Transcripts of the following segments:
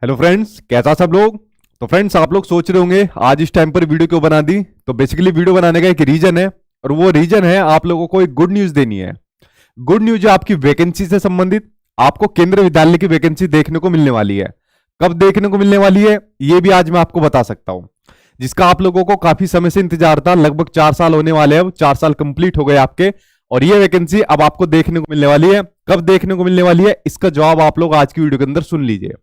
Hello friends, कैसा सब लोग। तो फ्रेंड्स, आप लोग सोच रहे होंगे आज इस टाइम पर वीडियो क्यों बना दी। तो बेसिकली वीडियो बनाने का एक रीजन है, और वो रीजन है आप लोगों को एक गुड न्यूज देनी है। गुड न्यूज है आपकी वैकेंसी से संबंधित। आपको केंद्रीय विद्यालय की वैकेंसी देखने को मिलने वाली है। कब देखने को मिलने वाली है ये भी आज मैं आपको बता सकता हूं, जिसका आप लोगों को काफी समय से इंतजार था। लगभग 4 साल होने वाले हैं, अब 4 साल कंप्लीट हो गए आपके, और ये वैकेंसी अब आपको देखने को मिलने वाली है। कब देखने को मिलने वाली है इसका जवाब आप लोग आज की वीडियो के अंदर सुन लीजिए।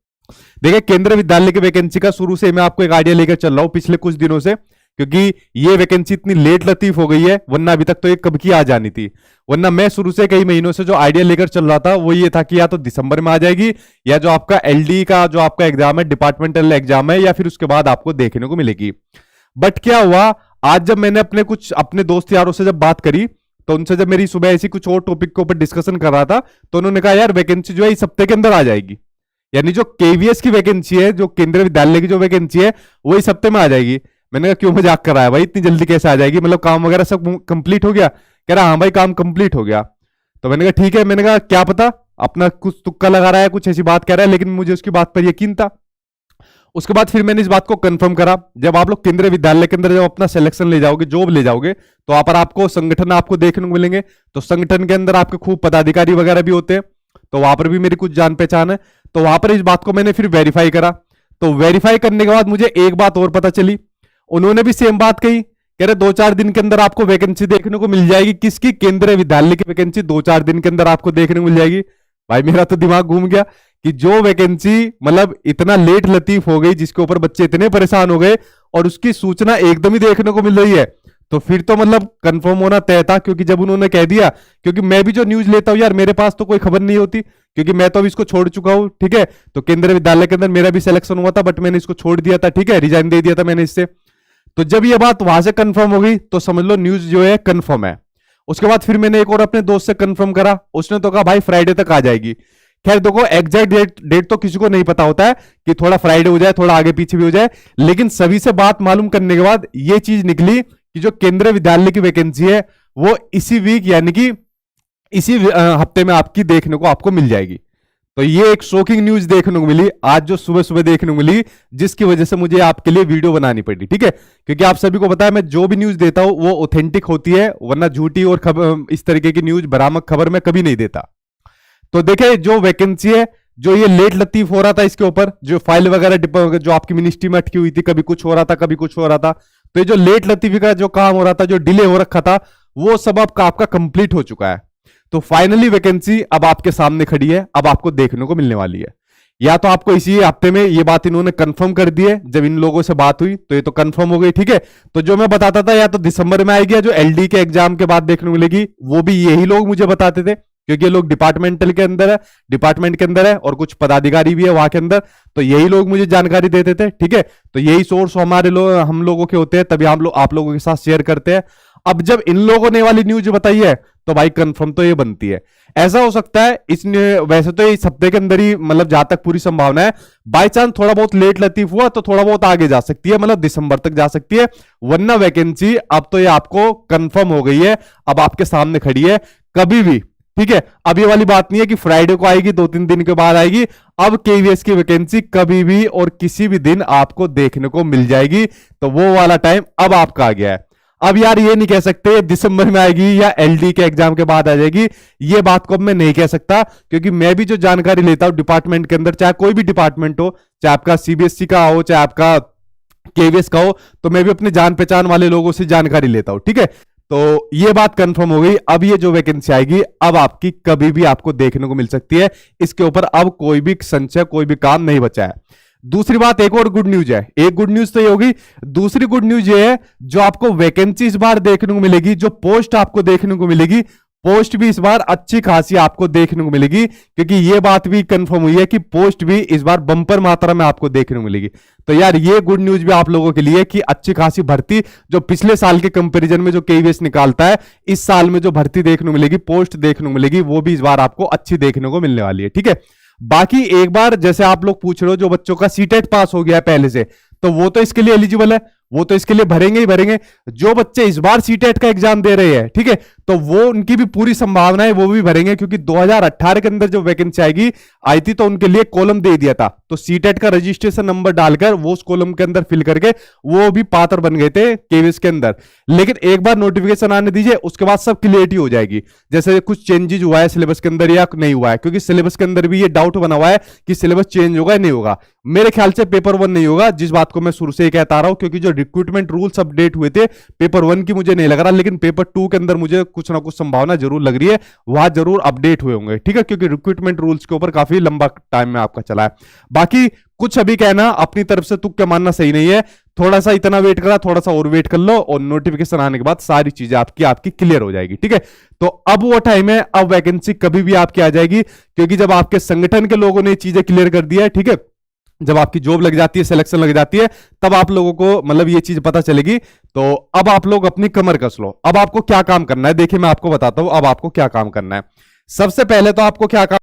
देखिए, केंद्रीय विद्यालय की वैकेंसी का शुरू से मैं आपको एक आइडिया लेकर चल रहा हूं पिछले कुछ दिनों से, क्योंकि ये वैकेंसी इतनी लेट लतीफ हो गई है, वरना अभी तक तो ये कब की आ जानी थी। वरना मैं शुरू से कई महीनों से जो आइडिया लेकर चल रहा था वो ये था कि या तो दिसंबर में आ जाएगी, या जो आपका एलडी का जो आपका एग्जाम है, डिपार्टमेंटल एग्जाम है, या फिर उसके बाद आपको देखने को मिलेगी। बट क्या हुआ, आज जब मैंने अपने दोस्त यारों से जब बात करी, तो उनसे जब मेरी सुबह ऐसी कुछ और टॉपिक के ऊपर डिस्कशन कर रहा था, तो उन्होंने कहा यार वैकेंसी जो है इस हफ्ते के अंदर आ जाएगी। यानी जो केवीएस की वैकेंसी है, जो केंद्रीय विद्यालय की जो वैकेंसी है, वो इस हफ्ते में आ जाएगी। मैंने कहा क्यों मजाक कर रहा है भाई, इतनी जल्दी कैसे आ जाएगी, मतलब काम वगैरह सब कंप्लीट हो गया। कह रहा हाँ भाई काम कंप्लीट हो गया। तो मैंने कहा ठीक है। मैंने कहा क्या पता अपना कुछ तुक्का लगा रहा है, कुछ ऐसी बात कह रहा है, लेकिन मुझे उसकी बात पर यकीन था। उसके बाद फिर मैंने इस बात को कंफर्म करा। जब आप लोग केंद्रीय विद्यालय के अंदर जब अपना सिलेक्शन ले जाओगे, जॉब ले जाओगे, तो वहां पर आपको संगठन आपको देखने को मिलेंगे। तो संगठन के अंदर आपके खूब पदाधिकारी वगैरह भी होते हैं, तो वहां पर भी मेरी कुछ जान पहचान है। तो वहां पर इस बात को मैंने फिर वेरीफाई करा। तो वेरीफाई करने के बाद मुझे एक बात और पता चली, उन्होंने भी सेम बात कही। कह रहे 2-4 दिन के अंदर आपको वैकेंसी देखने को मिल जाएगी। किसकी? केंद्रीय विद्यालय की वैकेंसी 2-4 दिन के अंदर आपको देखने को मिल जाएगी। भाई मेरा तो दिमाग घूम गया कि जो वैकेंसी मतलब इतना लेट लतीफ हो गई, जिसके ऊपर बच्चे इतने परेशान हो गए, और उसकी सूचना एकदम ही देखने को मिल रही है, तो फिर तो मतलब कंफर्म होना तय था। क्योंकि जब उन्होंने कह दिया, क्योंकि मैं भी जो न्यूज लेता हूं यार, मेरे पास तो कोई खबर नहीं होती, क्योंकि मैं तो अभी इसको छोड़ चुका हूं। ठीक है, तो केंद्रीय विद्यालय के अंदर मेरा भी सिलेक्शन हुआ था, बट मैंने इसको छोड़ दिया था। ठीक है, रिजाइन दे दिया था मैंने इससे। तो जब ये बात वहां से कंफर्म हो गई, तो समझ लो न्यूज जो है कंफर्म है। उसके बाद फिर मैंने एक और अपने दोस्त से कंफर्म करा, उसने तो कहा भाई फ्राइडे तक आ जाएगी। खैर देखो, एग्जैक्ट डेट तो किसी को नहीं पता होता है कि थोड़ा फ्राइडे हो जाए, थोड़ा आगे पीछे भी हो जाए, लेकिन सभी से बात मालूम करने के बाद ये चीज निकली कि जो केंद्रीय विद्यालय की वैकेंसी है वो इसी वीक यानी कि इसी हफ्ते में आपकी देखने को आपको मिल जाएगी। तो ये एक शॉकिंग न्यूज देखने को मिली आज, जो सुबह सुबह देखने को मिली, जिसकी वजह से मुझे आपके लिए वीडियो बनानी पड़ी। ठीक है, क्योंकि आप सभी को पता है मैं जो भी न्यूज देता हूं वो ऑथेंटिक होती है, वरना झूठी और इस तरीके की न्यूज, भ्रामक खबर मैं कभी नहीं देता। तो देखे, जो वैकेंसी है, जो ये लेट लतीफ हो रहा था, इसके ऊपर जो फाइल वगैरह जो आपकी मिनिस्ट्री में अटकी हुई थी, कभी कुछ हो रहा था कभी कुछ हो रहा था, तो ये जो लेट लतीफी का जो काम हो रहा था, जो डिले हो रखा था, वो सब आपका कंप्लीट हो चुका है। तो फाइनली वैकेंसी अब आपके सामने खड़ी है, अब आपको देखने को मिलने वाली है। या तो आपको इसी हफ्ते में, ये बात इन्होंने कंफर्म कर दी है, जब इन लोगों से बात हुई तो ये तो कंफर्म हो गई। ठीक है, तो जो मैं बताता था या तो दिसंबर में आएगी, या जो एलडी के एग्जाम के बाद देखने को मिलेगी, वो भी यही लोग मुझे बताते थे, क्योंकि ये लोग डिपार्टमेंटल के अंदर है, डिपार्टमेंट के अंदर है, और कुछ पदाधिकारी भी है वहां के अंदर, तो यही लोग मुझे जानकारी देते थे। ठीक है, तो यही सोर्स हम लोगों के होते हैं, तभी हम आप लोगों के साथ शेयर करते हैं। अब जब इन लोगों ने वाली न्यूज बताई है, तो भाई कंफर्म तो ये बनती है। ऐसा हो सकता है वैसे तो इस हफ्ते के अंदर ही, मतलब जहां तक पूरी संभावना है, बाई चांस थोड़ा बहुत लेट लतीफ हुआ तो थोड़ा बहुत आगे जा सकती है, मतलब दिसंबर तक जा सकती है। वरना वैकेंसी अब तो ये आपको कंफर्म हो गई है, अब आपके सामने खड़ी है, कभी भी। ठीक है, अब ये वाली बात नहीं है कि फ्राइडे को आएगी, 2-3 दिन के बाद आएगी। अब केवीएस की वैकेंसी कभी भी और किसी भी दिन आपको देखने को मिल जाएगी। तो वो वाला टाइम अब आपका आ गया है। अब यार ये नहीं कह सकते दिसंबर में आएगी या एलडी के एग्जाम के बाद आ जाएगी, ये बात को अब मैं नहीं कह सकता, क्योंकि मैं भी जो जानकारी लेता हूं डिपार्टमेंट के अंदर, चाहे कोई भी डिपार्टमेंट हो, चाहे आपका सीबीएसई का हो, चाहे आपका केवीएस का हो, तो मैं भी अपने जान पहचान वाले लोगों से जानकारी लेता हूं। ठीक है, तो ये बात कंफर्म हो गई। अब ये जो वैकेंसी आएगी, अब आपकी कभी भी आपको देखने को मिल सकती है। इसके ऊपर अब कोई भी संशय, कोई भी काम नहीं बचा है। दूसरी बात, एक और गुड न्यूज है। एक गुड न्यूज तो ये होगी, दूसरी गुड न्यूज ये है, जो आपको वैकेंसी इस बार देखने को मिलेगी, जो पोस्ट आपको देखने को मिलेगी, पोस्ट भी इस बार अच्छी खासी आपको देखने को मिलेगी, क्योंकि ये बात भी कंफर्म हुई है कि पोस्ट भी इस बार बंपर मात्रा में आपको देखने को मिलेगी। तो यार ये गुड न्यूज भी आप लोगों के लिए कि अच्छी खासी भर्ती, जो पिछले साल के कंपैरिजन में जो केवीएस निकालता है, इस साल में जो भर्ती देखने को मिलेगी, पोस्ट देखने को मिलेगी, वो भी इस बार आपको अच्छी देखने को मिलने वाली है। ठीक है, बाकी एक बार जैसे आप लोग पूछ रहे हो, जो बच्चों का सीटेट पास हो गया है पहले से, तो वो तो इसके लिए एलिजिबल है, वो तो इसके लिए भरेंगे ही भरेंगे। जो बच्चे इस बार सीटेट का एग्जाम दे रहे हैं, ठीक है, तो वो उनकी भी पूरी संभावना है, वो भी भरेंगे, क्योंकि 2018 के अंदर जो वैकेंसी आएगी आई थी तो उनके लिए कॉलम दे दिया था, तो सीटेट का रजिस्ट्रेशन नंबर डालकर वो उस कॉलम के अंदर फिल करके वो भी पात्र बन गए थे केवीएस के अंदर। लेकिन एक बार नोटिफिकेशन आने दीजिए, उसके बाद सब क्लियरिटी हो जाएगी, जैसे कुछ चेंजेस हुआ है सिलेबस के अंदर या नहीं हुआ है, क्योंकि सिलेबस के अंदर भी ये डाउट बना हुआ है कि सिलेबस चेंज होगा या नहीं होगा। मेरे ख्याल से पेपर 1 नहीं होगा, जिस बात को मैं शुरू से ही कहता रहा हूं, क्योंकि जो रिक्रूटमेंट रूल्स अपडेट हुए थे पेपर 1 की मुझे नहीं लग रहा, लेकिन पेपर 2 के अंदर मुझे कुछ ना कुछ संभावना जरूर लग रही है, वहां जरूर अपडेट हुए होंगे, ठीक है, क्योंकि रिक्रूटमेंट रूल्स के ऊपर काफी लंबा टाइम में आपका चला है। बाकी कुछ अभी कहना अपनी तरफ से तुक्के मानना सही नहीं है, थोड़ा सा इतना वेट करा, थोड़ा सा और वेट कर लो, और नोटिफिकेशन आने के बाद सारी चीजें आपकी क्लियर हो जाएगी, ठीक है। तो अब वो टाइम है, अब वैकेंसी कभी भी आपकी आ जाएगी, क्योंकि जब आपके संगठन के लोगों ने चीजें क्लियर कर दी है, ठीक है, जब आपकी जॉब लग जाती है, सिलेक्शन लग जाती है, तब आप लोगों को मतलब ये चीज पता चलेगी। तो अब आप लोग अपनी कमर कस लो। अब आपको क्या काम करना है, देखिए मैं आपको बताता हूं अब आपको क्या काम करना है। सबसे पहले तो आपको क्या काम